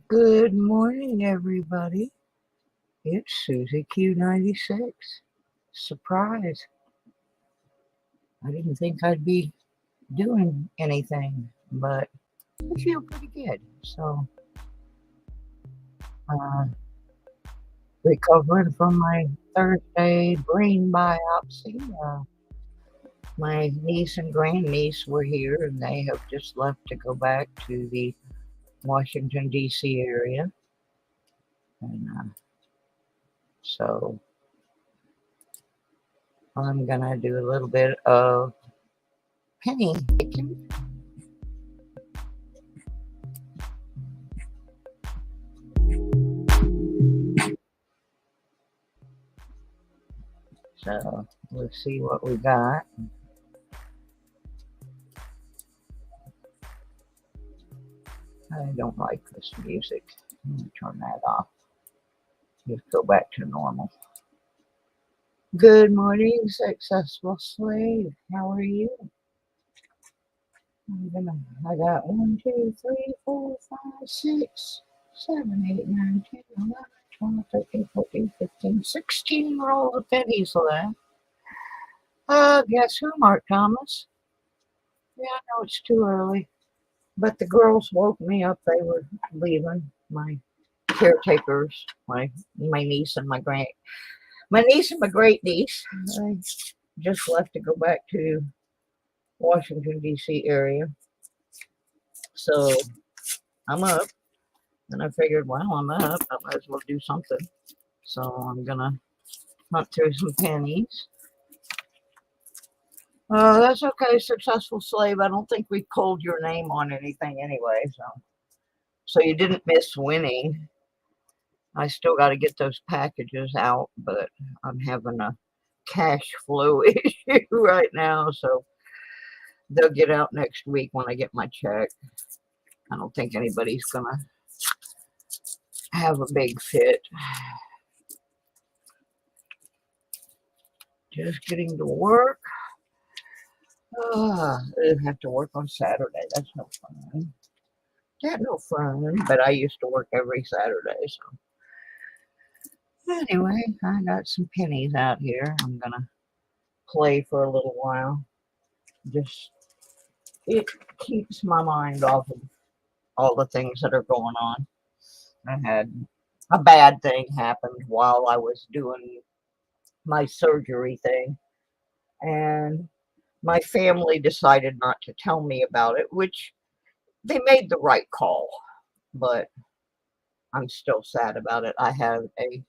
Good morning, everybody. It's Susie Q96. Surprise. I didn't think I'd be doing anything, but I feel pretty good. So, uh, recovering from my Thursday brain biopsy. My niece and grandniece were here, and they have just left to go back to the Washington, D.C. area. And so I'm going to do a little bit of penny picking. So let's see what we got. I don't like this music. Let me turn that off. Just go back to normal. Good morning, successful slave. How are you? I got 1, 2, 3, 4, 5, 6, 7, 8, 9, 10, 11, 12, 13, 14, 15, 16 rolls of pennies left. Guess who, Mark Thomas? Yeah, I know it's too early. But the girls woke me up. They were leaving. My caretakers, my niece and my great niece, I just left to go back to Washington D.C. area. So I'm up, and I figured, well, I'm up. I might as well do something. So I'm gonna hunt through some pennies. That's okay, successful slave. I don't think we pulled your name on anything anyway, so you didn't miss winning. I still got to get those packages out, but I'm having a cash flow issue right now, so they'll get out next week when I get my check. I don't think anybody's gonna have a big fit. Just getting to work. I have to work on Saturday. That's no fun. That's no fun, but I used to work every Saturday, so. Anyway, I got some pennies out here. I'm gonna play for a little while. Just it keeps my mind off of all the things that are going on. I had a bad thing happened while I was doing my surgery thing, and my family decided not to tell me about it, which they made the right call, but I'm still sad about it. I have a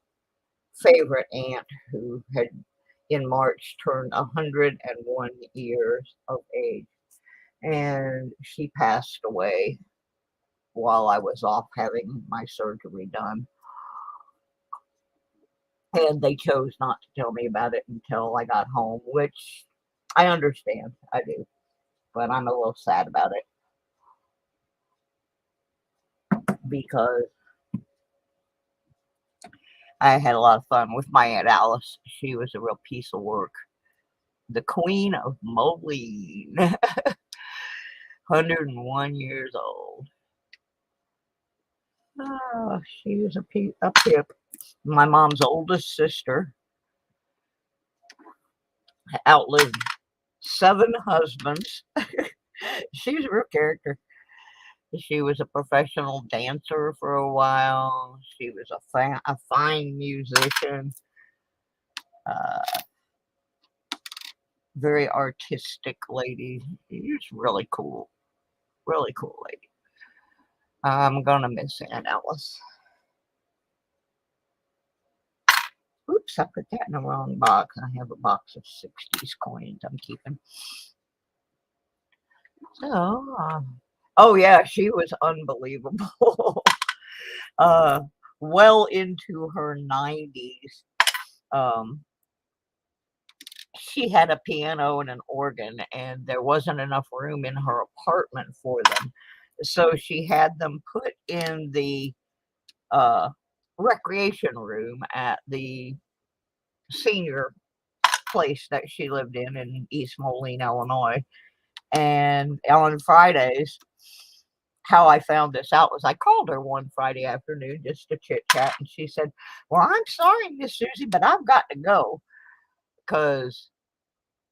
favorite aunt who had in March turned 101 years of age, and she passed away while I was off having my surgery done. And they chose not to tell me about it until I got home, which I understand. I do. But I'm a little sad about it because I had a lot of fun with my Aunt Alice. She was a real piece of work. The Queen of Moline, 101 years old. Oh, she was a pip. My mom's oldest sister outlived 7 husbands. She's a real character. She was a professional dancer for a while. She was a fine musician, uh, very artistic lady. She's really cool lady. I'm gonna miss Aunt Alice. Oops, I put that in the wrong box. I have a box of 60s coins I'm keeping. So, oh yeah, she was unbelievable. uh, well into her 90s. Um, she had a piano and an organ, and there wasn't enough room in her apartment for them. So she had them put in the uh, recreation room at the senior place that she lived in East Moline, Illinois. And on Fridays, how I found this out was I called her one Friday afternoon just to chit chat, and she said, "Well, I'm sorry, Miss Susie, but I've got to go because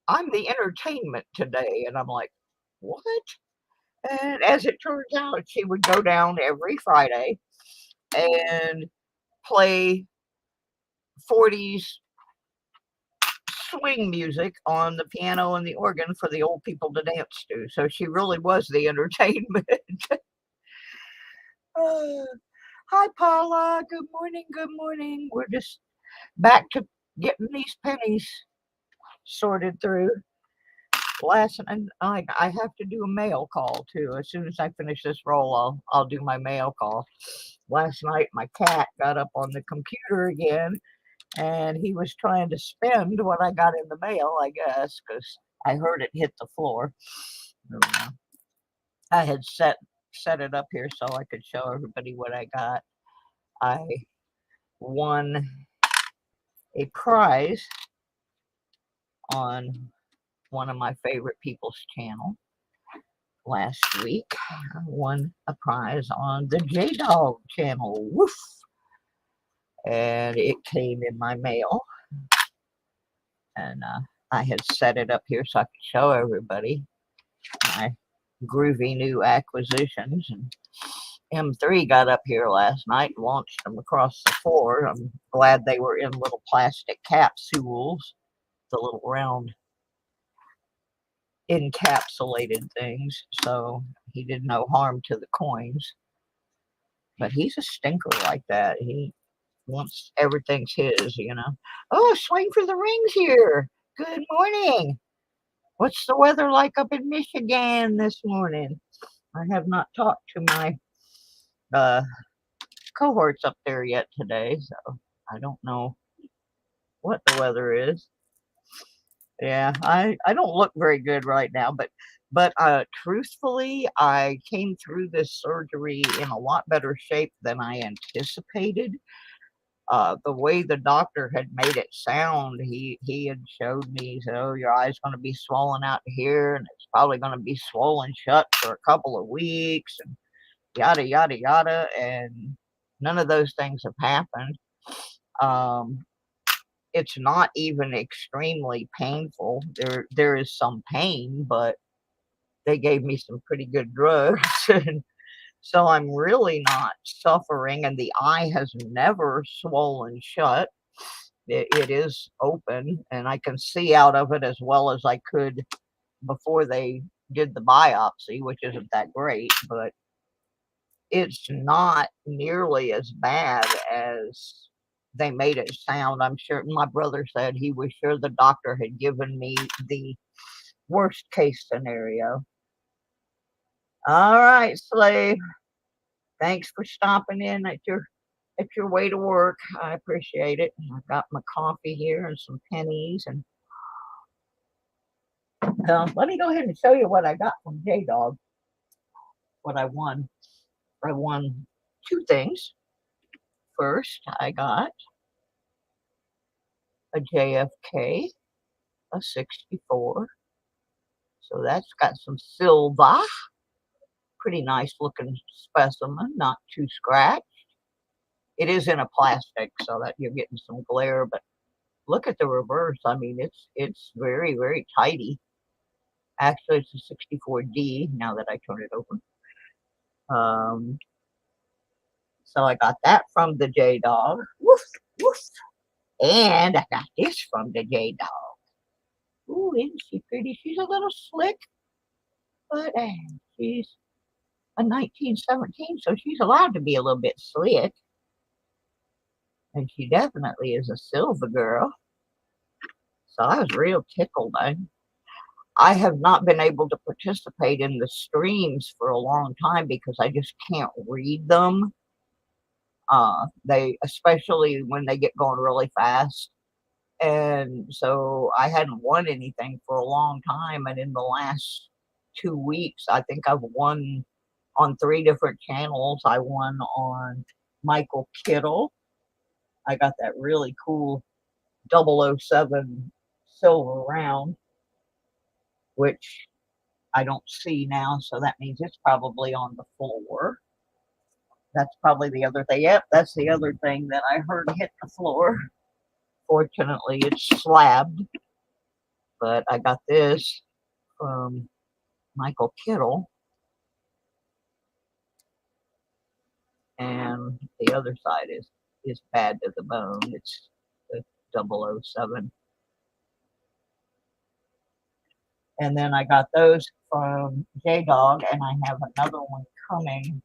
I'm the entertainment today." And I'm like, "What?" And as it turns out, she would go down every Friday and play 40s swing music on the piano and the organ for the old people to dance to. So she really was the entertainment. Uh, Hi, Paula. Good morning. Good morning. We're just back to getting these pennies sorted through. And I have to do a mail call too. As soon as I finish this roll, I'll do my mail call. Last night, my cat got up on the computer again, and he was trying to spend what I got in the mail, I guess, because I heard it hit the floor. I had set it up here so I could show everybody what I got. I won a prize on one of my favorite people's channel last week. I won a prize on the J Dog channel. Woof! And it came in my mail, and I had set it up here so I could show everybody my groovy new acquisitions. And M3 got up here last night and launched them across the floor. I'm glad they were in little plastic capsules, the little round encapsulated things, so he did no harm to the coins. But he's a stinker like that. He wants everything's his. Oh, swing for the rings here. Good morning. What's the weather like up in Michigan this morning? I have not talked to my uh, cohorts up there yet today, so I don't know what the weather is. Yeah, I don't look very good right now, but truthfully, I came through this surgery in a lot better shape than I anticipated. The way the doctor had made it sound, he had showed me, he said, "Oh, your eye's going to be swollen out here, and it's probably going to be swollen shut for a couple of weeks, and yada yada yada." And none of those things have happened. Um, it's not even extremely painful. There is some pain, but they gave me some pretty good drugs, and so I'm really not suffering. And the eye has never swollen shut. It is open, and I can see out of it as well as I could before they did the biopsy, which isn't that great, but it's not nearly as bad as they made it sound. I'm sure my brother said he was sure the doctor had given me the worst case scenario. All right, Slave. Thanks for stopping in at your way to work. I appreciate it. I've got my coffee here and some pennies, and let me go ahead and show you what I got from J Dog. What I won. I won two things. First, I got a JFK, a 64. So that's got some silver. Pretty nice looking specimen, not too scratched. It is in a plastic, so that you're getting some glare, but look at the reverse. I mean, it's very, very tidy. Actually, it's a 64D now that I turn it over. So I got that from the J Dog. Woof, woof. And I got this from the J Dog. Ooh, isn't she pretty? She's a little slick, but she's a 1917, so she's allowed to be a little bit slick. And she definitely is a silver girl. So I was real tickled. I have not been able to participate in the streams for a long time because I just can't read them. They, especially when they get going really fast. And so I hadn't won anything for a long time. And in the last 2 weeks, I think I've won on 3 different channels. I won on Michael Kittle. I got that really cool 007 silver round, which I don't see now, so that means it's probably on the floor. That's probably the other thing. Yep, that's the other thing that I heard hit the floor. Fortunately, it's slabbed, but I got this from Michael Kittle, and the other side is bad to the bone. It's the 007. And then I got those from J-Dog, and I have another one coming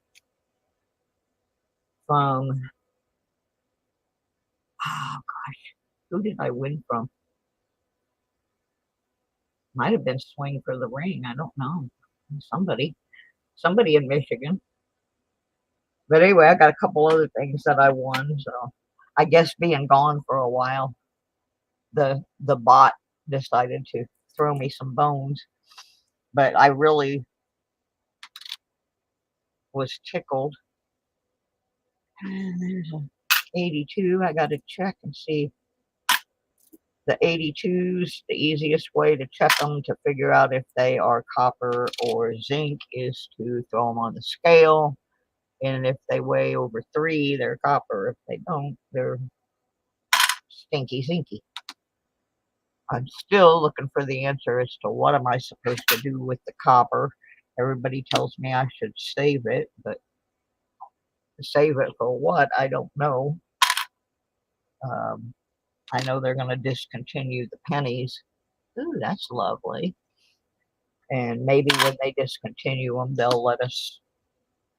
from, oh gosh, who did I win from? Might have been Swing for the Ring. I don't know. Somebody in Michigan. But anyway, I got a couple other things that I won. So I guess being gone for a while, the bot decided to throw me some bones. But I really was tickled. And there's an 82. I got to check and see. The 82s, the easiest way to check them to figure out if they are copper or zinc is to throw them on the scale. And if they weigh over 3, they're copper. If they don't, they're stinky zinky. I'm still looking for the answer as to what am I supposed to do with the copper. Everybody tells me I should save it, but save it for what, I don't know. I know they're going to discontinue the pennies. Ooh, that's lovely. And maybe when they discontinue them, they'll let us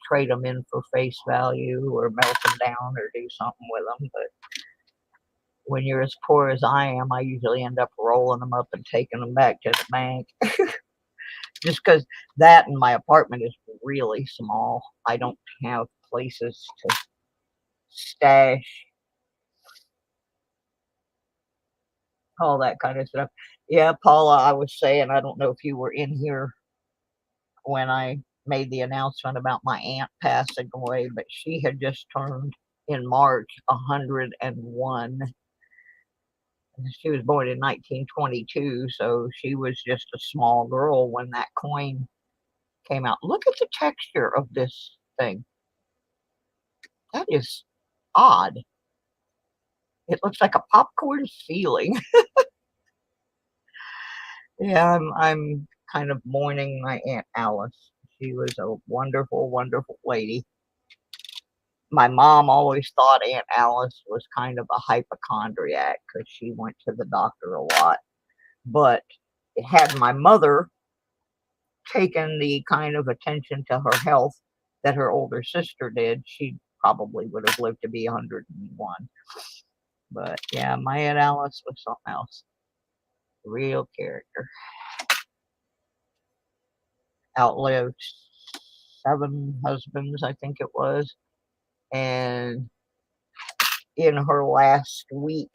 trade them in for face value or melt them down or do something with them. But when you're as poor as I am, I usually end up rolling them up and taking them back to the bank. Just because that and my apartment is really small. I don't have places to stash all that kind of stuff. Yeah, Paula, I was saying, I don't know if you were in here when I made the announcement about my aunt passing away, but she had just turned in March 101. She was born in 1922, so she was just a small girl when that coin came out. Look at the texture of this thing. That is odd. It looks like a popcorn ceiling. Yeah, I'm kind of mourning my Aunt Alice. She was a wonderful, wonderful lady. My mom always thought Aunt Alice was kind of a hypochondriac because she went to the doctor a lot. But had my mother taken the kind of attention to her health that her older sister did, she probably would have lived to be 101. But yeah, my Aunt Alice was something else. Real character. Outlived 7 husbands, I think it was. And in her last week,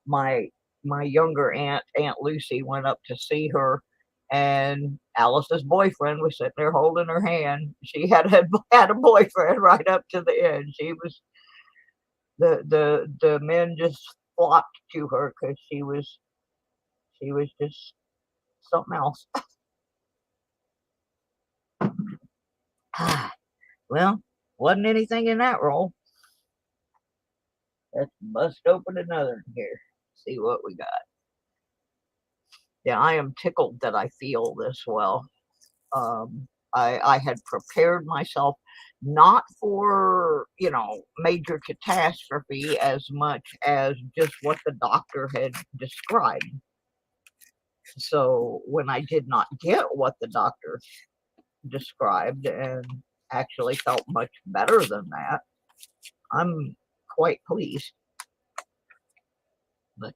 my younger Aunt Lucy, went up to see her, and Alice's boyfriend was sitting there holding her hand. She had a boyfriend right up to the end. She was the men just flocked to her because she was just something else. Well, wasn't anything in that roll. Let's bust open another here. See what we got. Yeah, I am tickled that I feel this well. I had prepared myself not for, major catastrophe as much as just what the doctor had described. So when I did not get what the doctor described and actually felt much better than that, I'm quite pleased. But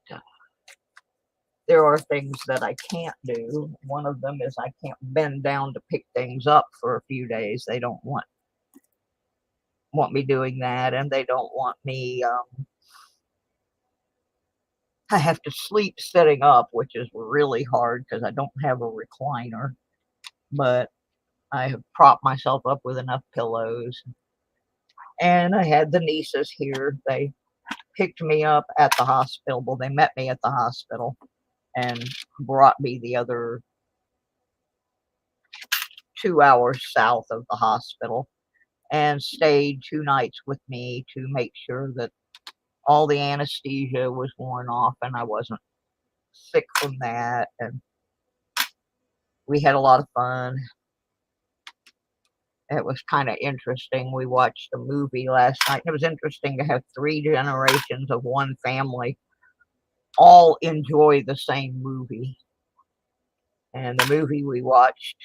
there are things that I can't do. One of them is I can't bend down to pick things up for a few days. They don't want me doing that, and they don't want me. I have to sleep sitting up, which is really hard because I don't have a recliner. But I have propped myself up with enough pillows, and I had the nieces here. They picked me up at the hospital. Well, they met me at the hospital and brought me the other 2 hours south of the hospital and stayed 2 nights with me to make sure that all the anesthesia was worn off and I wasn't sick from that, and we had a lot of fun. It was kinda interesting. We watched a movie last night. It was interesting to have 3 generations of one family all enjoy the same movie, and the movie we watched,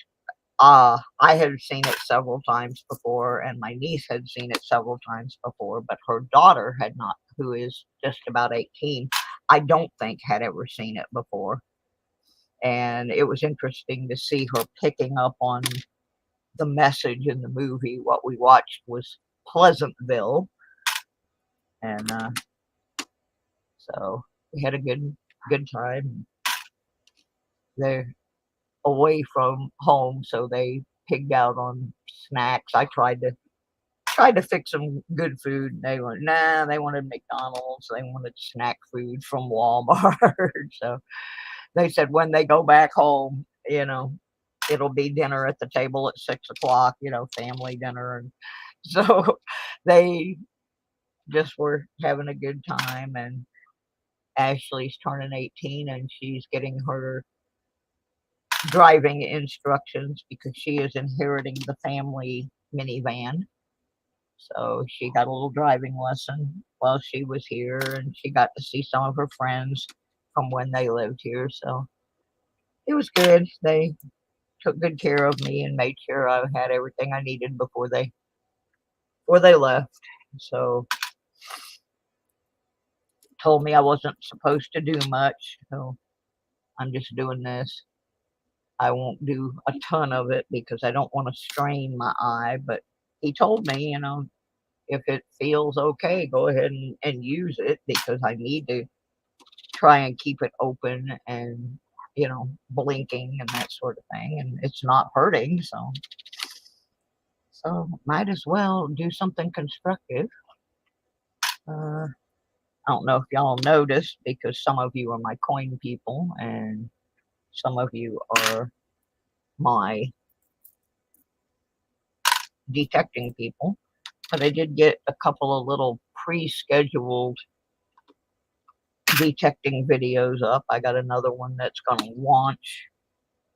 I had seen it several times before, and my niece had seen it several times before, but her daughter had not, who is just about 18, I don't think had ever seen it before, and it was interesting to see her picking up on the message in the movie. What we watched was Pleasantville, and, so we had a good time. They're away from home, so they pigged out on snacks. I tried to fix some good food, and they went, "Nah," they wanted McDonald's, they wanted snack food from Walmart, so they said when they go back home, it'll be dinner at the table at 6 o'clock, family dinner, and so they just were having a good time, and Ashley's turning 18, and she's getting her driving instructions because she is inheriting the family minivan. So she got a little driving lesson while she was here, and she got to see some of her friends from when they lived here. So it was good. They took good care of me and made sure I had everything I needed before they left. So told me I wasn't supposed to do much. So I'm just doing this. I won't do a ton of it because I don't want to strain my eye. But he told me, if it feels okay, go ahead and use it because I need to try and keep it open and, blinking and that sort of thing. And it's not hurting. So might as well do something constructive. I don't know if y'all noticed because some of you are my coin people and some of you are my detecting people. But I did get a couple of little pre-scheduled detecting videos up. I got another one that's going to launch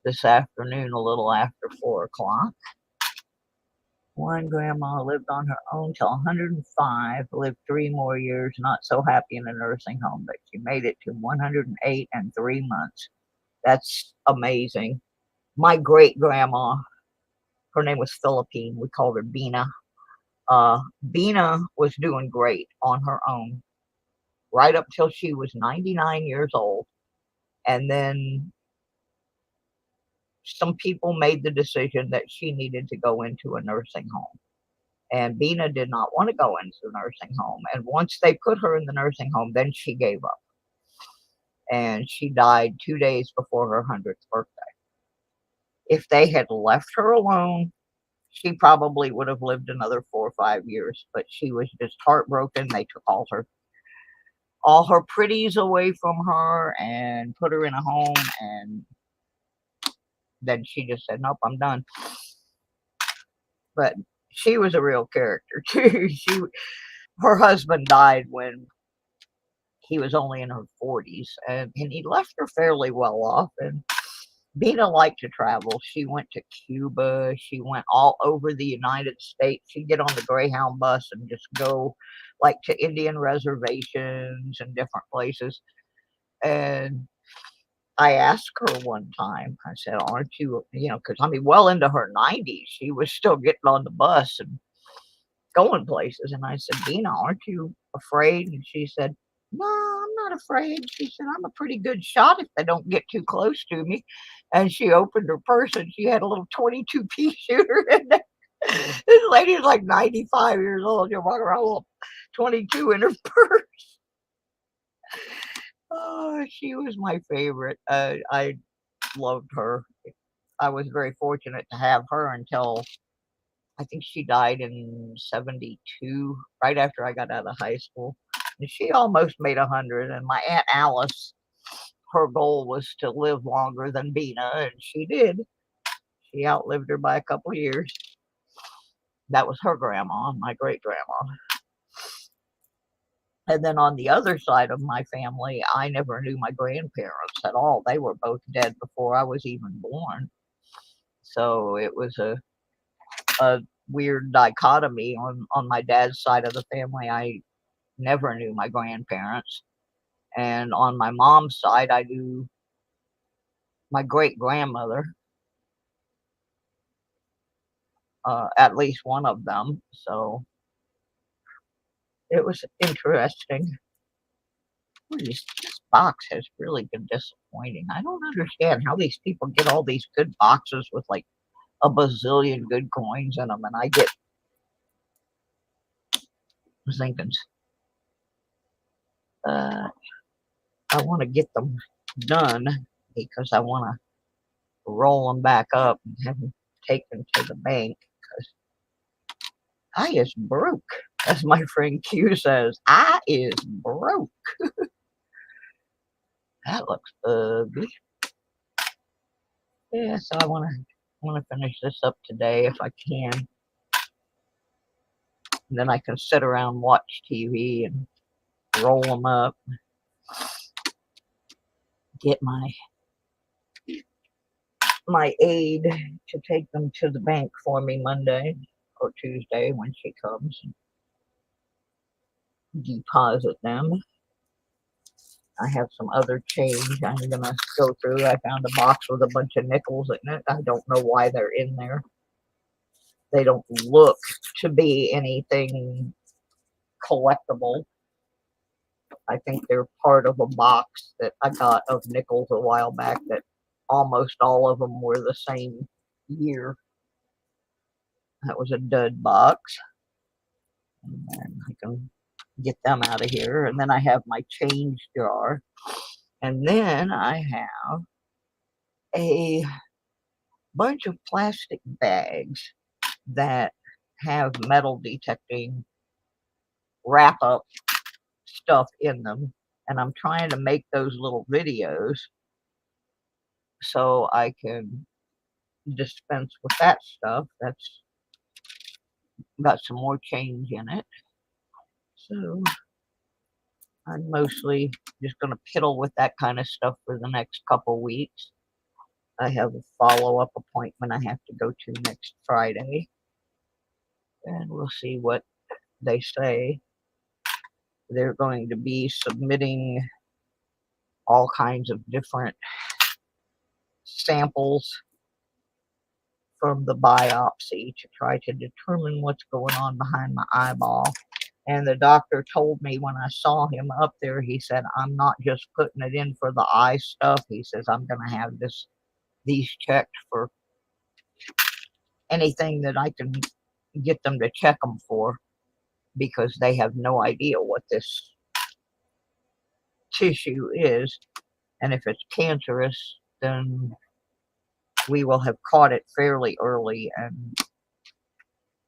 this afternoon a little after 4 o'clock. One grandma lived on her own till 105, lived 3 more years, not so happy in a nursing home, but she made it to 108 and 3 months. That's amazing. My great grandma, her name was Philippine. We called her Bina. Bina was doing great on her own right up till she was 99 years old. And then some people made the decision that she needed to go into a nursing home. And Bina did not want to go into the nursing home. And once they put her in the nursing home, then she gave up. And she died 2 days before her 100th birthday. If they had left her alone, she probably would have lived another 4 or 5 years. But she was just heartbroken. They took all her pretties away from her and put her in a home, and then she just said, "Nope, I'm done." But she was a real character too. Her husband died when he was only in her 40s, and he left her fairly well off. And Bina liked to travel. She went to Cuba. She went all over the United States. She'd get on the Greyhound bus and just go like to Indian reservations and different places. And I asked her one time, I said, "Aren't you, because I mean, well into her 90s, she was still getting on the bus and going places." And I said, "Dina, aren't you afraid?" And she said, "No, I'm not afraid." She said, "I'm a pretty good shot if they don't get too close to me." And she opened her purse and she had a little 22 pea shooter in there. This lady is like 95 years old. You walk around with 22 in her purse. Oh, she was my favorite. I loved her. I was very fortunate to have her until I think she died in 72, right after I got out of high school. And she almost made 100. And my Aunt Alice, her goal was to live longer than Bina, and she did. She outlived her by a couple of years. That was her grandma, my great grandma. And then on the other side of my family, I never knew my grandparents at all. They were both dead before I was even born. So it was a weird dichotomy. On my dad's side of the family, I never knew my grandparents. And on my mom's side, I knew my great grandmother, at least one of them. So it was interesting. This box has really been disappointing. I don't understand how these people get all these good boxes with like a bazillion good coins in them, and I get thinking, I want to get them done because I want to roll them back up and have them taken to the bank because I is broke, as my friend Q says. I is broke. That looks ugly. Yeah, so I want to finish this up today if I can. And then I can sit around and watch TV and roll them up. Get my aide to take them to the bank for me Monday or Tuesday when she comes and deposit them. I have some other change I'm gonna go through. I found a box with a bunch of nickels in it. I don't know why they're in there. They don't look to be anything collectible. I think they're part of a box that I got of nickels a while back that almost all of them were the same year. That was a dud box. And I can get them out of here. And then I have my change jar. And then I have a bunch of plastic bags that have metal detecting wrap up stuff in them. And I'm trying to make those little videos so I can dispense with that stuff. That's got some more change in it. So I'm mostly just going to piddle with that kind of stuff for the next couple weeks. I have a follow-up appointment I have to go to next Friday. And we'll see what they say. They're going to be submitting all kinds of different samples from the biopsy to try to determine what's going on behind my eyeball. And the doctor told me when I saw him up there, he said, I'm not just putting it in for the eye stuff. He says, I'm going to have these checked for anything that I can get them to check them for because they have no idea what this tissue is. And if it's cancerous, then we will have caught it fairly early and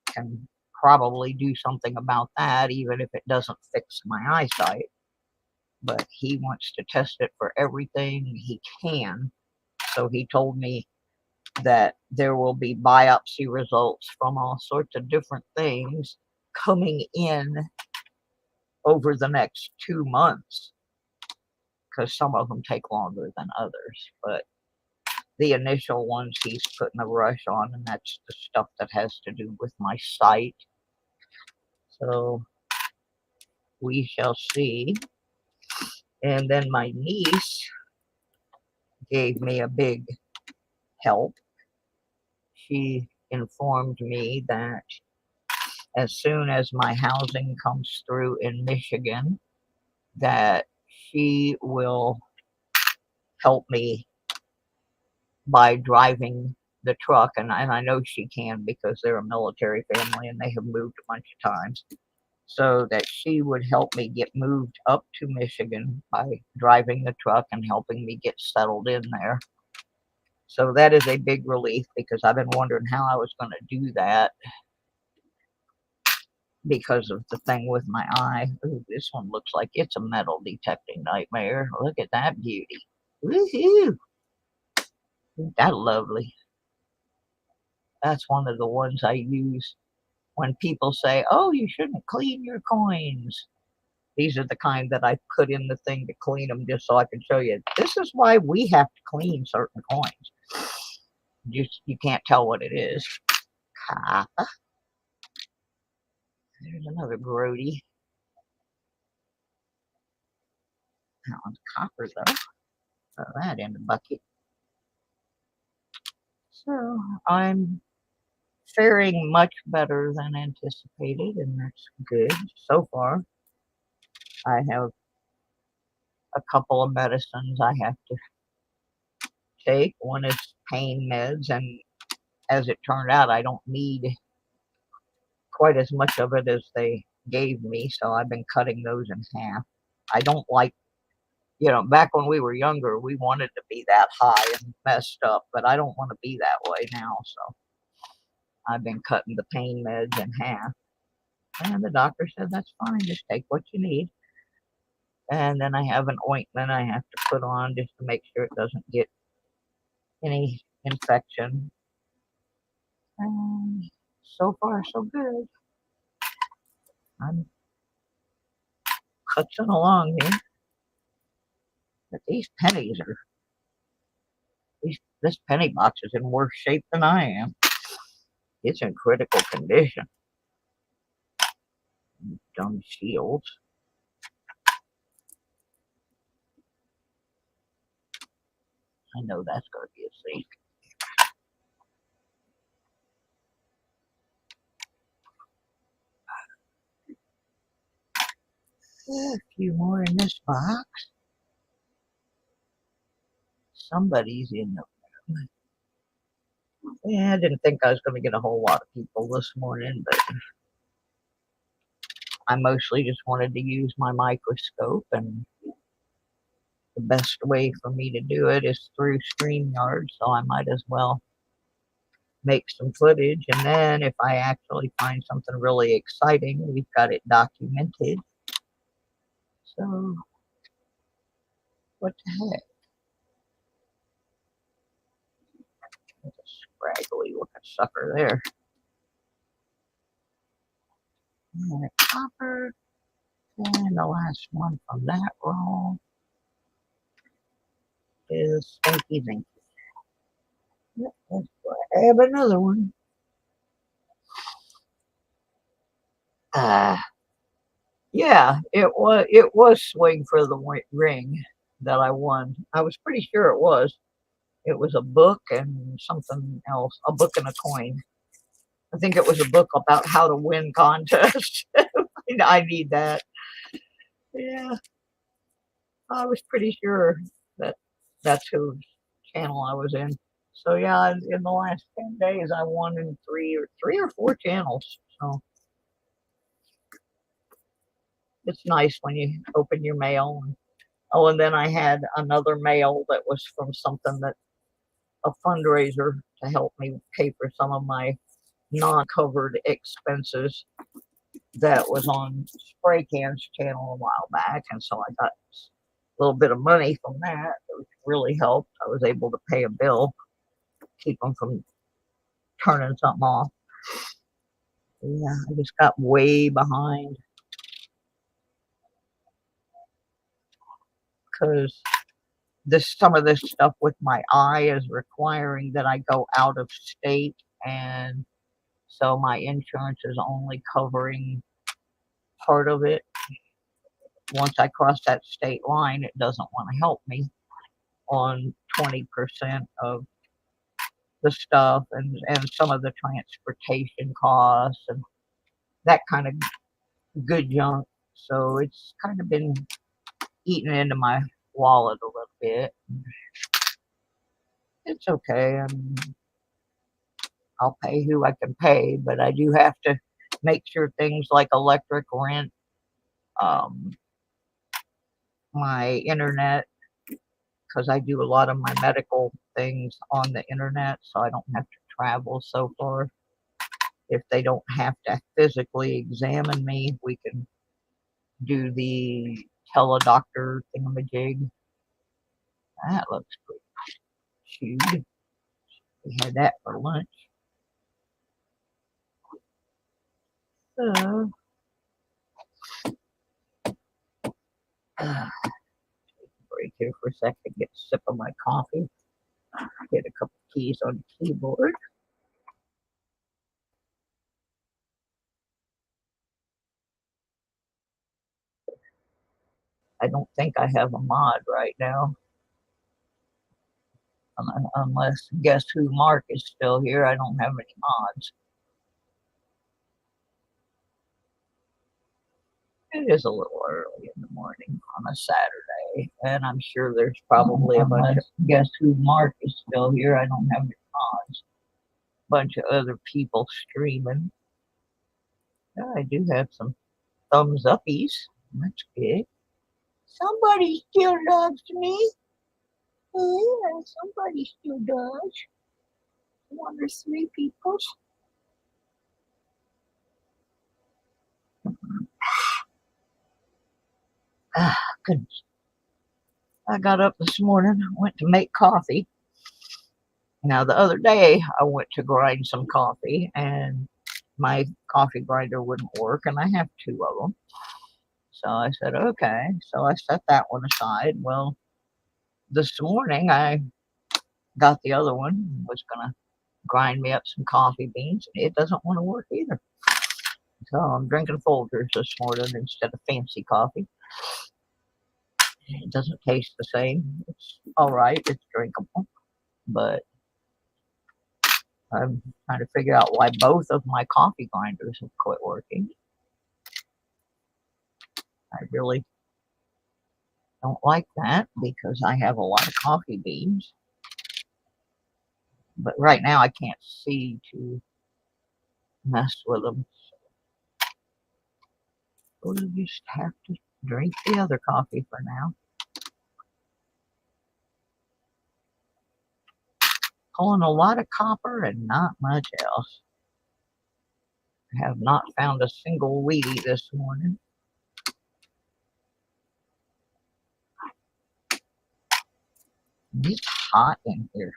can probably do something about that, even if it doesn't fix my eyesight. But he wants to test it for everything he can. So he told me that there will be biopsy results from all sorts of different things coming in over the next 2 months because some of them take longer than others. But the initial ones he's putting a rush on, and that's the stuff that has to do with my sight. So we shall see. And then my niece gave me a big help. She informed me that as soon as my housing comes through in Michigan, that she will help me by driving the truck. And I know she can because they're a military family and they have moved a bunch of times. So that she would help me get moved up to Michigan by driving the truck and helping me get settled in there. So that is a big relief because I've been wondering how I was going to do that because of the thing with my eye. Ooh, this one looks like it's a metal detecting nightmare. Look at that beauty. Woohoo! Isn't that lovely? That's one of the ones I use when people say, "Oh, you shouldn't clean your coins." These are the kind that I put in the thing to clean them just so I can show you. This is why we have to clean certain coins. You can't tell what it is. Copper. There's another grody. That one's copper though. Throw that in the bucket. So I'm faring much better than anticipated, and that's good so far. I have a couple of medicines I have to take. One is pain meds, and as it turned out, I don't need quite as much of it as they gave me, so I've been cutting those in half. I don't like, back when we were younger, we wanted to be that high and messed up, but I don't want to be that way now, so I've been cutting the pain meds in half. And the doctor said, that's fine, just take what you need. And then I have an ointment I have to put on just to make sure it doesn't get any infection. And so far, so good. I'm clutching along here. But these pennies are, this penny box is in worse shape than I am. It's in critical condition. Dumb shields. I know that's going to be a safe. A few more in this box. Somebody's in the room. Yeah, I didn't think I was going to get a whole lot of people this morning, but I mostly just wanted to use my microscope, and the best way for me to do it is through StreamYard, so I might as well make some footage, and then if I actually find something really exciting, we've got it documented. So, what the heck? There's a scraggly looking sucker there. And a copper, and the last one from that roll is Stinky Zinky. Yep, I have another one. Yeah, it was Swing for the Ring that I won. I was pretty sure it was. It was a book and something else, a book and a coin. I think it was a book about how to win contests. I need that. Yeah, I was pretty sure that that's whose channel I was in. So yeah, in the last 10 days, I won in three or four channels. So it's nice when you open your mail. Oh, and then I had another mail that was from something that a fundraiser to help me pay for some of my non-covered expenses that was on Spray Can's channel a while back, and so I got a little bit of money from that, which really helped. I was able to pay a bill, keep them from turning something off. Yeah, I just got way behind because some of this stuff with my eye is requiring that I go out of state, and so my insurance is only covering part of it. Once I cross that state line, it doesn't want to help me on 20% of the stuff, and some of the transportation costs and that kind of good junk. So it's kind of been eating into my wallet a little bit. It's okay. I'll pay who I can pay, but I do have to make sure things like electric, rent, um, my internet, because I do a lot of my medical things on the internet, so I don't have to travel so far. If they don't have to physically examine me, we can do the teledoctor thingamajig. That looks pretty cute. We had that for lunch. So, break here for a second, get a sip of my coffee, get a couple keys on the keyboard. I don't think I have a mod right now. Unless, guess who, Mark is still here. I don't have any mods. It is a little early in the morning on a Saturday, and I'm sure there's probably a bunch of, guess who, Mark is still here. I don't have any mods. Bunch of other people streaming. Yeah, I do have some thumbs uppies. That's good. Somebody still loves me. Yeah, somebody still does. One or three people. Ah, goodness. I got up this morning, went to make coffee. Now, the other day, I went to grind some coffee, and my coffee grinder wouldn't work, and I have two of them. So I said, okay. So I set that one aside. Well, this morning, I got the other one, was going to grind me up some coffee beans. It doesn't want to work either. So I'm drinking Folgers this morning instead of fancy coffee. It doesn't taste the same. It's all right. It's drinkable. But I'm trying to figure out why both of my coffee grinders have quit working. I really don't like that because I have a lot of coffee beans. But right now I can't see to mess with them. We'll just have to drink the other coffee for now. Pulling a lot of copper and not much else. I have not found a single Wheatie this morning. It's hot in here.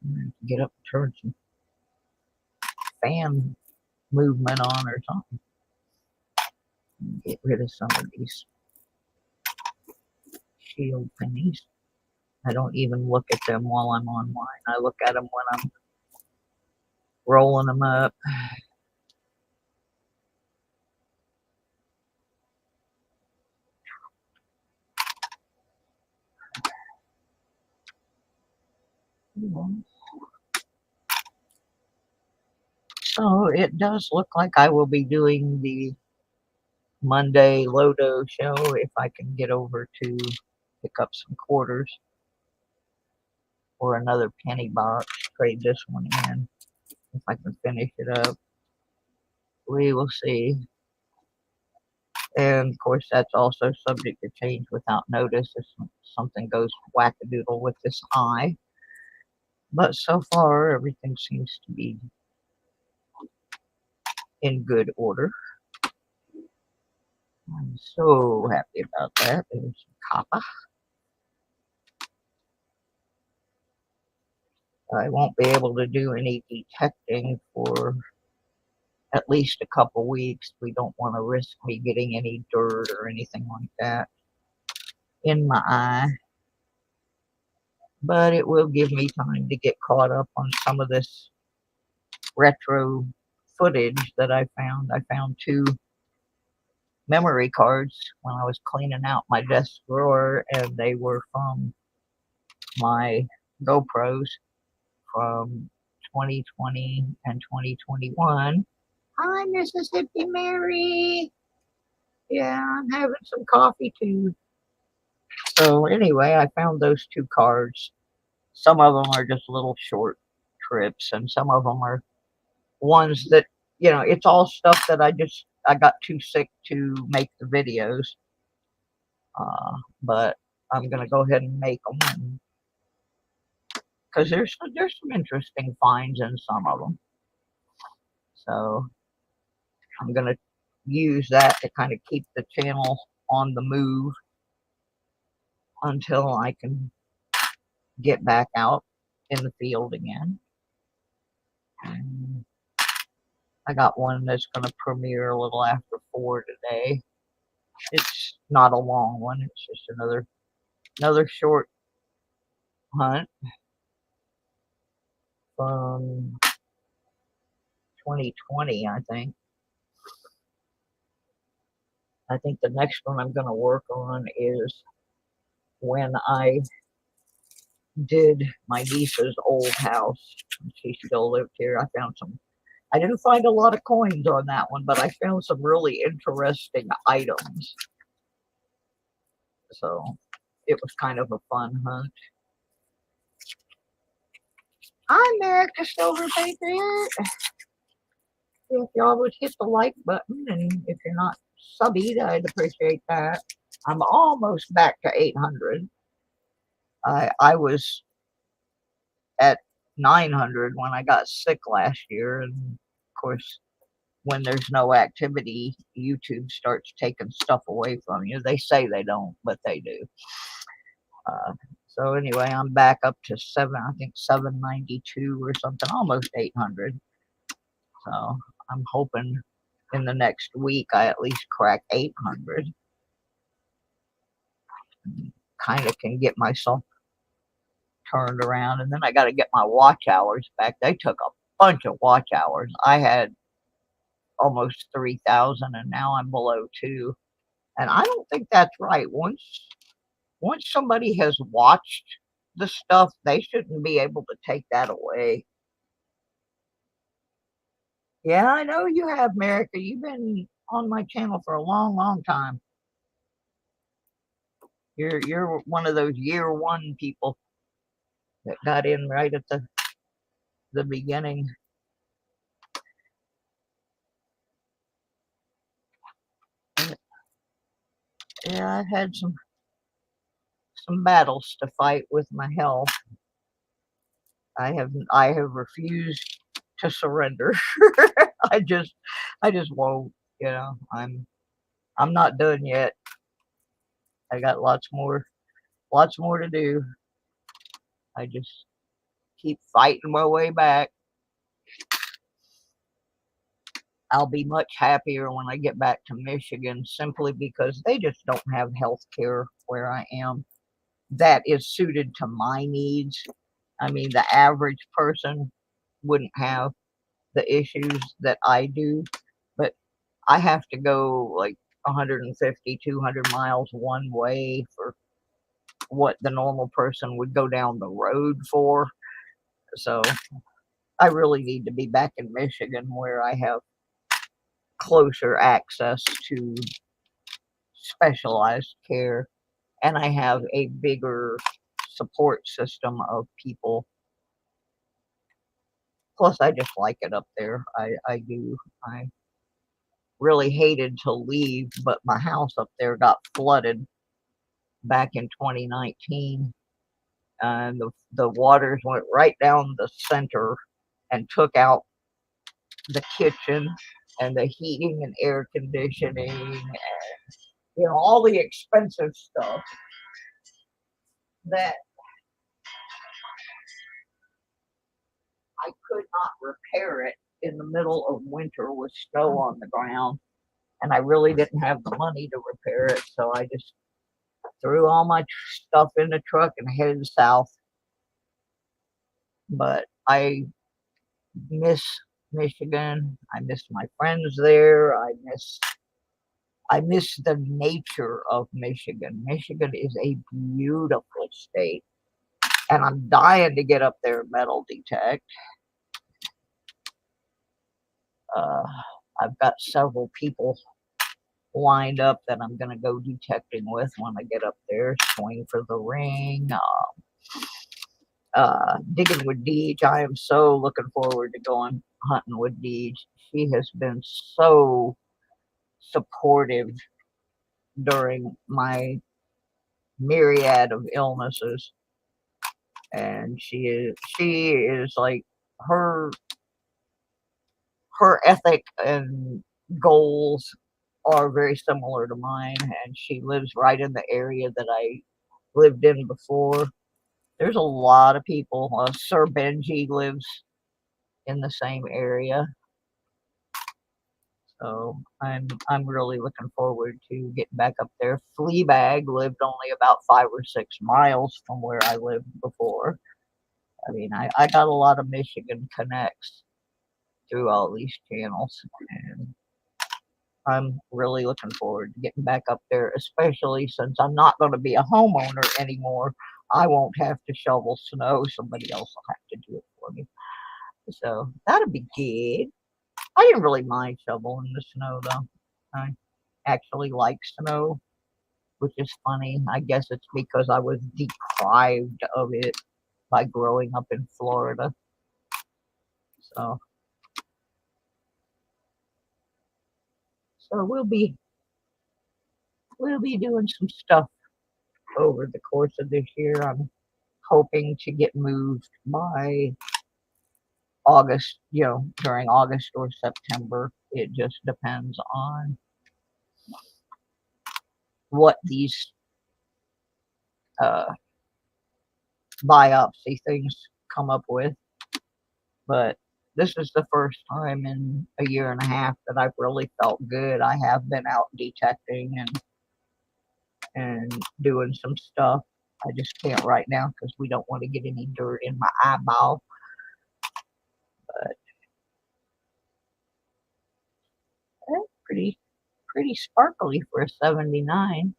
I'm going to get up and turn some fan movement on or something. Get rid of some of these shield pennies. I don't even look at them while I'm online. I look at them when I'm rolling them up. So it does look like I will be doing the Monday Lodo show if I can get over to pick up some quarters or another penny box. Trade this one in if I can finish it up. We will see. And of course, that's also subject to change without notice if something goes wackadoodle with this eye. But so far, everything seems to be in good order. I'm so happy about that. There's copper. I won't be able to do any detecting for at least a couple weeks. We don't want to risk me getting any dirt or anything like that in my eye. But it will give me time to get caught up on some of this retro footage that I found. I found two memory cards when I was cleaning out my desk drawer, and they were from my GoPros from 2020 and 2021. Hi, Mississippi Mary. Yeah, I'm having some coffee too. So anyway, I found those two cards. Some of them are just little short trips, and some of them are ones that, it's all stuff that I got too sick to make the videos. But I'm gonna go ahead and make them because there's some interesting finds in some of them. So I'm gonna use that to kind of keep the channel on the move until I can get back out in the field again. I got one that's going to premiere a little after 4 today. It's not a long one. It's just another short hunt from 2020, I think. I think the next one I'm going to work on is when I did my niece's old house. She still lived here. I didn't find a lot of coins on that one, but I found some really interesting items. So it was kind of a fun hunt. Hi, America Silver Patriot. If y'all would hit the like button, and if you're not subbied, I'd appreciate that. I'm almost back to 800. I was at 900 when I got sick last year, and of course, when there's no activity, YouTube starts taking stuff away from you. They say they don't, but they do. So anyway, I'm back up to I think 792 or something, almost 800. So I'm hoping in the next week I at least crack 800. Kind of can get myself turned around, and then I got to get my watch hours back. They took a bunch of watch hours. I had almost 3,000, and now I'm below 2. And I don't think that's right. Once somebody has watched the stuff, they shouldn't be able to take that away. Yeah, I know you have, America. You've been on my channel for a long, long time. You're one of those year one people that got in right at the beginning. Yeah, I've had some battles to fight with my health. I have refused to surrender. I just won't. I'm not done yet. I got lots more to do. I just keep fighting my way back. I'll be much happier when I get back to Michigan, simply because they just don't have health care where I am that is suited to my needs. I mean, the average person wouldn't have the issues that I do, but I have to go like 150, 200 miles one way for what the normal person would go down the road for. So I really need to be back in Michigan where I have closer access to specialized care, and I have a bigger support system of people. Plus, I just like it up there. I do. I really hated to leave, but my house up there got flooded back in 2019, and the waters went right down the center and took out the kitchen and the heating and air conditioning and all the expensive stuff that I could not repair it in the middle of winter with snow on the ground, and I really didn't have the money to repair it, so I just threw all my stuff in the truck and headed south. But I miss Michigan. I miss my friends there. I miss the nature of Michigan. Michigan is a beautiful state, and I'm dying to get up there and metal detect. Uh, I've got several people lined up that I'm going to go detecting with when I get up there. Swing for the ring. Digging with Deej. I am so looking forward to going hunting with Deej. She has been so supportive during my myriad of illnesses, and she is like, her ethic and goals are very similar to mine, and she lives right in the area that I lived in before. There's a lot of people. Sir Benji lives in the same area. So I'm really looking forward to getting back up there. Fleabag lived only about 5 or 6 miles from where I lived before. I mean, I got a lot of Michigan connects through all these channels, and I'm really looking forward to getting back up there, especially since I'm not going to be a homeowner anymore. I won't have to shovel snow. Somebody else will have to do it for me. So that'll be good. I didn't really mind shoveling the snow though. I actually like snow, which is funny. I guess it's because I was deprived of it by growing up in Florida. So, so we'll be doing some stuff over the course of this year. I'm hoping to get moved by August, during August or September. It just depends on what these uh, biopsy things come up with. But this is the first time in a year and a half that I've really felt good. I have been out detecting and doing some stuff. I just can't right now because we don't want to get any dirt in my eyeball. But pretty sparkly for a 79.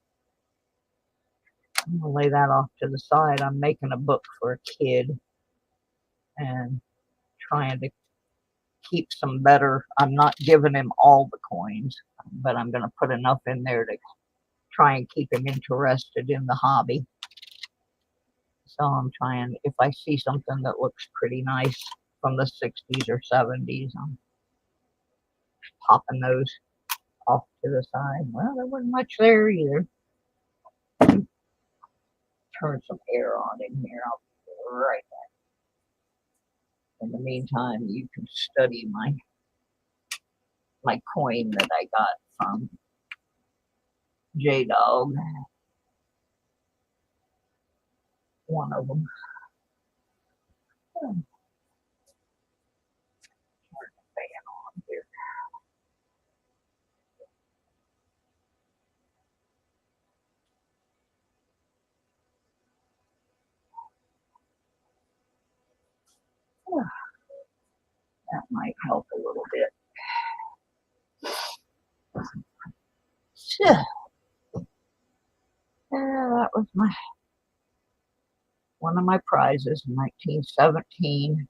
I'm gonna lay that off to the side. I'm making a book for a kid and trying to keep some better. I'm not giving him all the coins, but I'm gonna put enough in there to try and keep him interested in the hobby. So I'm trying, if I see something that looks pretty nice from the 60s or 70s, I'm popping those off to the side. Well, there wasn't much there either. Turn some air on in here. I'll be right back. In the meantime, you can study my coin that I got from J Dog. One of them. Turn the fan on here. That might help a little bit. So, that was one of my prizes in 1917.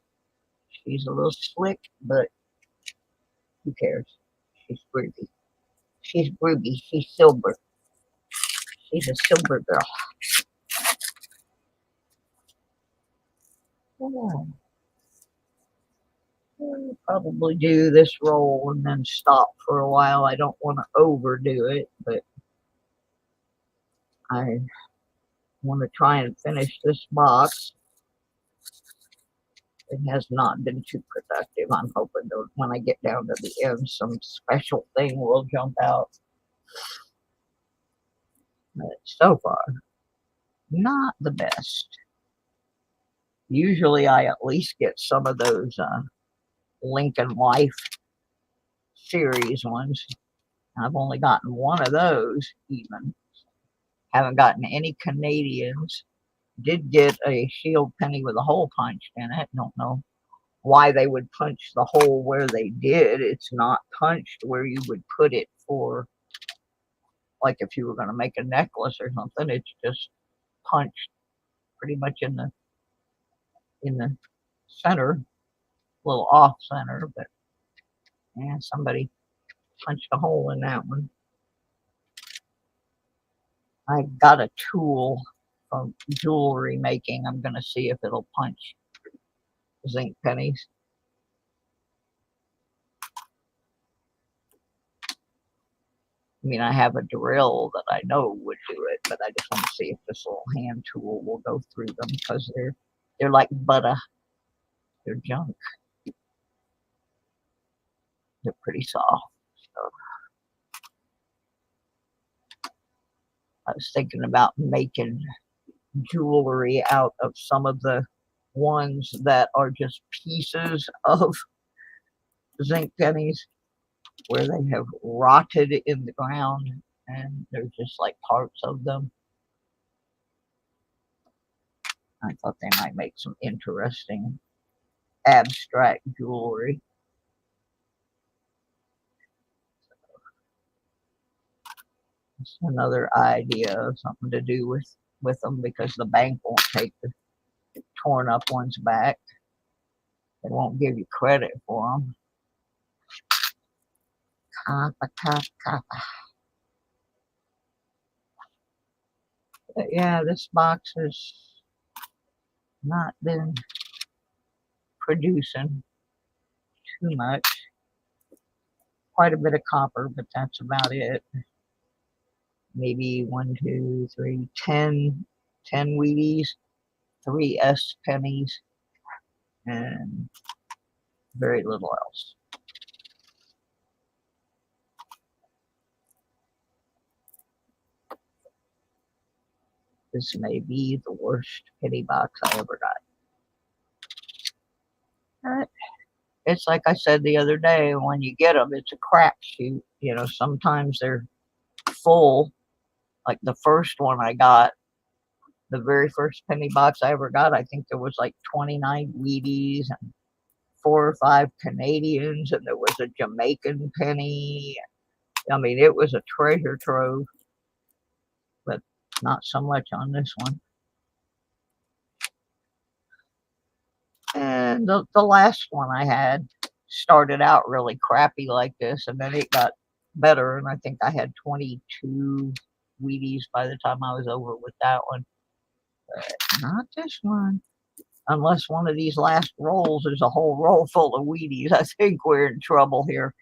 She's a little slick, but who cares? She's groovy. She's groovy. She's silver. She's a silver girl. Oh, I'll probably do this roll and then stop for a while. I don't want to overdo it, but I want to try and finish this box. It has not been too productive. I'm hoping that when I get down to the end, some special thing will jump out. But so far, not the best. Usually I at least get some of those Lincoln Life series ones. I've only gotten one of those even. Haven't gotten any Canadians. Did get a shield penny with a hole punched in it. Don't know why they would punch the hole where they did. It's not punched where you would put it for, like if you were going to make a necklace or something. It's just punched pretty much in the center, a little off center, but yeah, somebody punched a hole in that one. I got a tool from jewelry making. I'm going to see if it'll punch zinc pennies. I mean, I have a drill that I know would do it, but I just want to see if this little hand tool will go through them because they're like butter. They're junk. They're pretty soft. So I was thinking about making jewelry out of some of the ones that are just pieces of zinc pennies. where they have rotted in the ground and they're just like parts of them. I thought they might make some interesting abstract jewelry. It's another idea of something to do with them because the bank won't take the torn up ones back. They won't give you credit for them. Copper, copper, copper. But yeah, this box has not been producing too much. Quite a bit of copper, but that's about it. Maybe 1, 2, 3, 10 Wheaties, 3 pennies, and very little else. This may be the worst penny box I ever got. Alright. It's like I said the other day, when you get them, it's a crapshoot. You know, sometimes they're full. Like the first one I got, the very first penny box I ever got, I think there was like 29 Wheaties and 4 or 5 Canadians, and there was a Jamaican penny. I mean, it was a treasure trove, but not so much on this one. And the last one I had started out really crappy like this, and then it got better, and I think I had 22 Wheaties by the time I was over with that one. But not this one. Unless one of these last rolls is a whole roll full of Wheaties, I think we're in trouble here.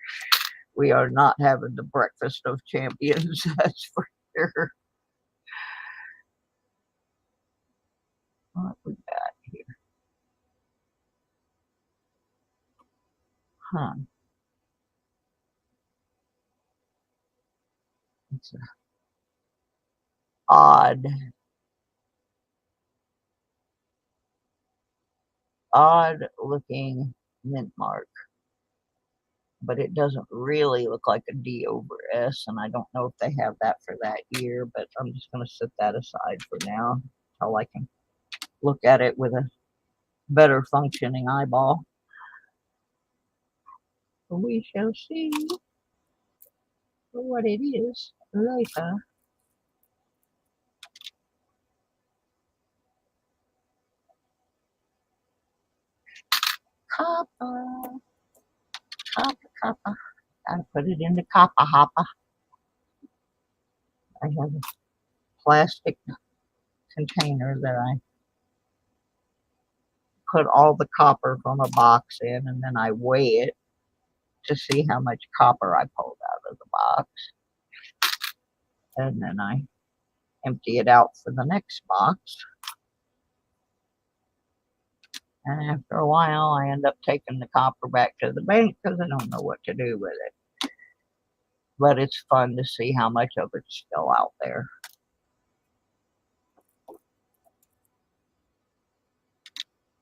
We are not having the breakfast of champions, that's for sure. What we got here? Huh. It's an odd looking mint mark, but it doesn't really look like a D over S, and I don't know if they have that for that year, but I'm just going to set that aside for now until I can look at it with a better functioning eyeball. We shall see what it is later. Copper, copper, copper. Gotta put it in the copper hopper. I have a plastic container that I put all the copper from a box in, and then I weigh it to see how much copper I pulled out of the box. And then I empty it out for the next box. And after a while, I end up taking the copper back to the bank because I don't know what to do with it. But it's fun to see how much of it's still out there.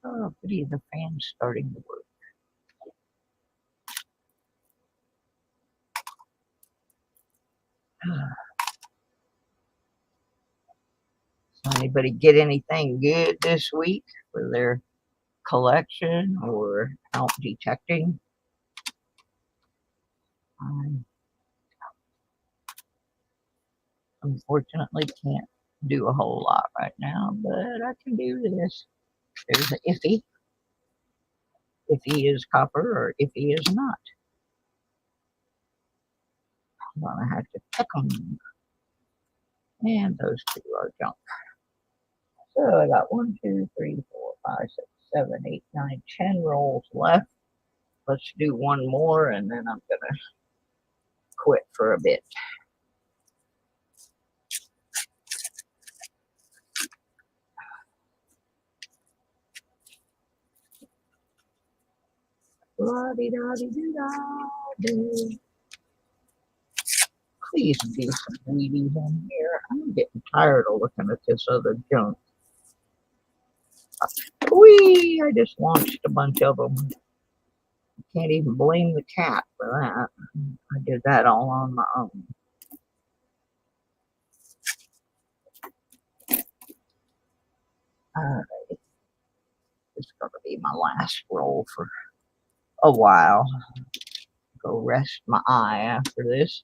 Oh, goody, the fan's starting to work. So anybody get anything good this week for their collection or out detecting? I unfortunately can't do a whole lot right now, but I can do this. There's an iffy. Iffy is copper or iffy is not. I'm gonna have to pick them. And those two are junk. So I got 1, 2, 3, 4, 5, 6, 7, 8, 9, 10 rolls left. Let's do one more and then I'm gonna quit for a bit. Please be some Wheaties in here. I'm getting tired of looking at this other junk. Whee! I just launched a bunch of them. Can't even blame the cat for that. I did that all on my own. Alright, this is going to be my last roll for a while. Go rest my eye after this.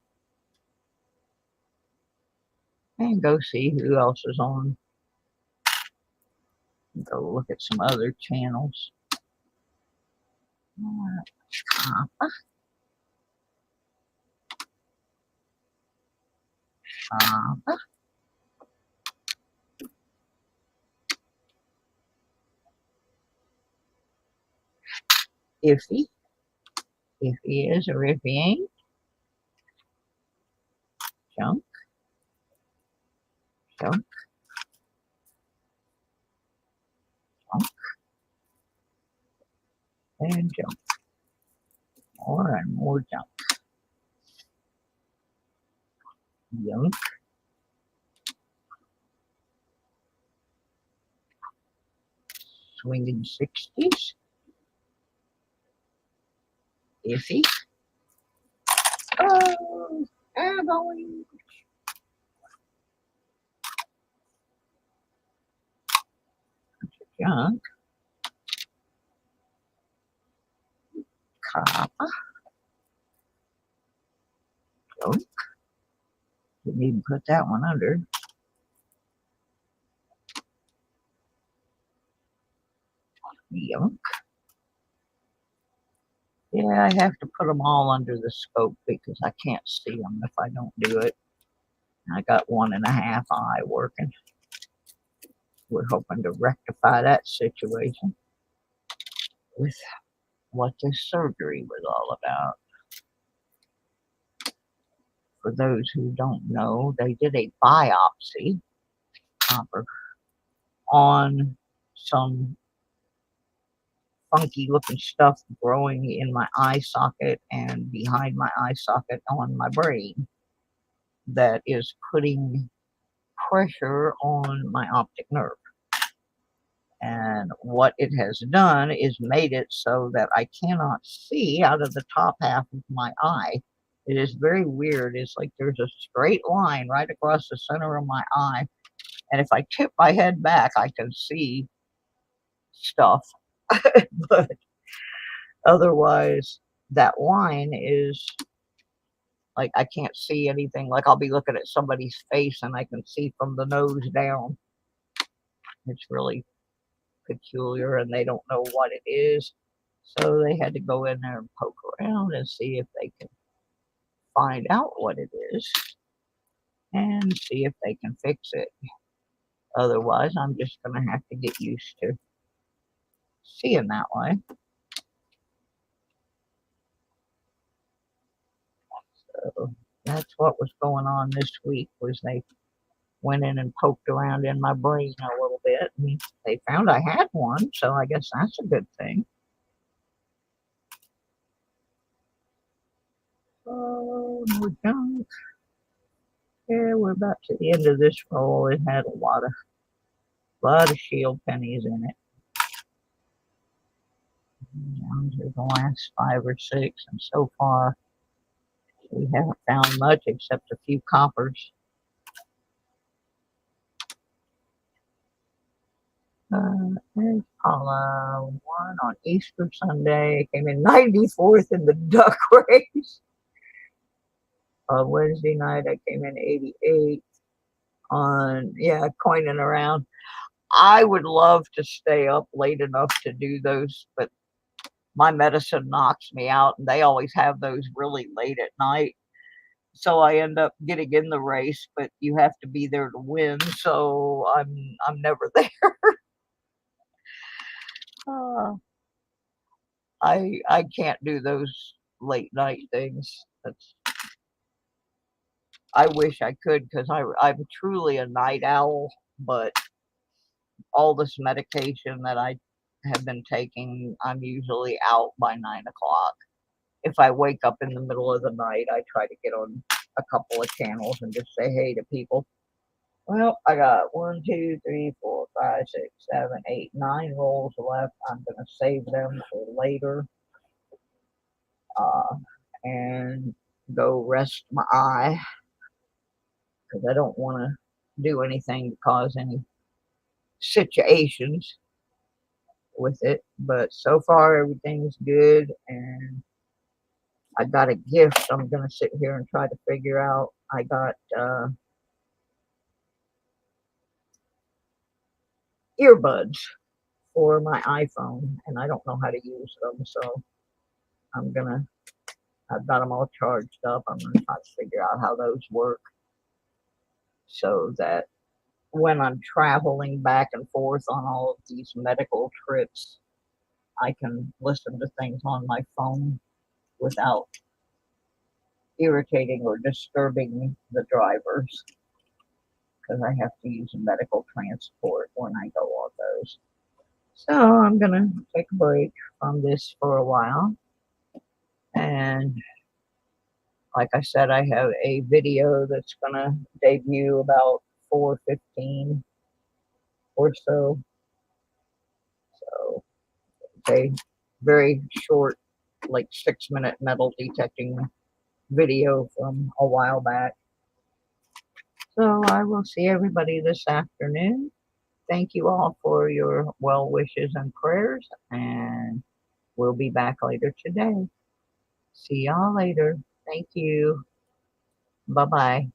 And go see who else is on. Go look at some other channels. Copper. Copper. Iffy. If he is or if he ain't. Junk. Junk. Junk. And junk. More and more junk. Junk. Swinging 60s. Iffy. Oh, going. Junk. Copper. Junk. Didn't even put that one under. Junk. Yeah, I have to put them all under the scope because I can't see them if I don't do it. I got 1.5 eye working. We're hoping to rectify that situation with what this surgery was all about. For those who don't know, they did a biopsy on some funky looking stuff growing in my eye socket and behind my eye socket on my brain that is putting pressure on my optic nerve. And what it has done is made it so that I cannot see out of the top half of my eye. It is very weird. It's like there's a straight line right across the center of my eye. And if I tip my head back, I can see stuff. But otherwise, that line is like I can't see anything. Like I'll be looking at somebody's face and I can see from the nose down. It's really peculiar and they don't know what it is. So they had to go in there and poke around and see if they can find out what it is and see if they can fix it. Otherwise, I'm just going to have to get used to seeing that way. So that's what was going on this week was they went in and poked around in my brain a little bit and they found I had one, so I guess that's a good thing. Oh, no junk. Yeah, we're about to the end of this roll. It had a lot of shield pennies in it. Down to the last 5 or 6, and so far we haven't found much except a few coppers. There's Paula 1 on Easter Sunday. Came in 94th in the duck race. On Wednesday night, I came in 88th on, coining around. I would love to stay up late enough to do those, but my medicine knocks me out, and they always have those really late at night. So I end up getting in the race, but you have to be there to win, so I'm never there. I can't do those late night things. I wish I could because I'm truly a night owl, but all this medication that I have been taking, I'm usually out by 9 o'clock. If I wake up in the middle of the night, I try to get on a couple of channels and just say hey to people. Well, I got 1, 2, 3, 4, 5, 6, 7, 8, 9 rolls left. I'm going to save them for later. uh, and go rest my eye because I don't want to do anything to cause any situations with it. But so far, everything's good, and I got a gift. I'm gonna sit here and try to figure out. I got earbuds for my iPhone, and I don't know how to use them, so I'm gonna. I've got them all charged up. I'm gonna try to figure out how those work so that when I'm traveling back and forth on all of these medical trips, I can listen to things on my phone without irritating or disturbing the drivers because I have to use medical transport when I go on those. So I'm gonna take a break from this for a while. And like I said, I have a video that's gonna debut about 4:15 or so. So it's a very short, like 6-minute metal detecting video from a while back. So I will see everybody this afternoon. Thank you all for your well wishes and prayers, and we'll be back later today. See y'all later. Thank you. Bye bye.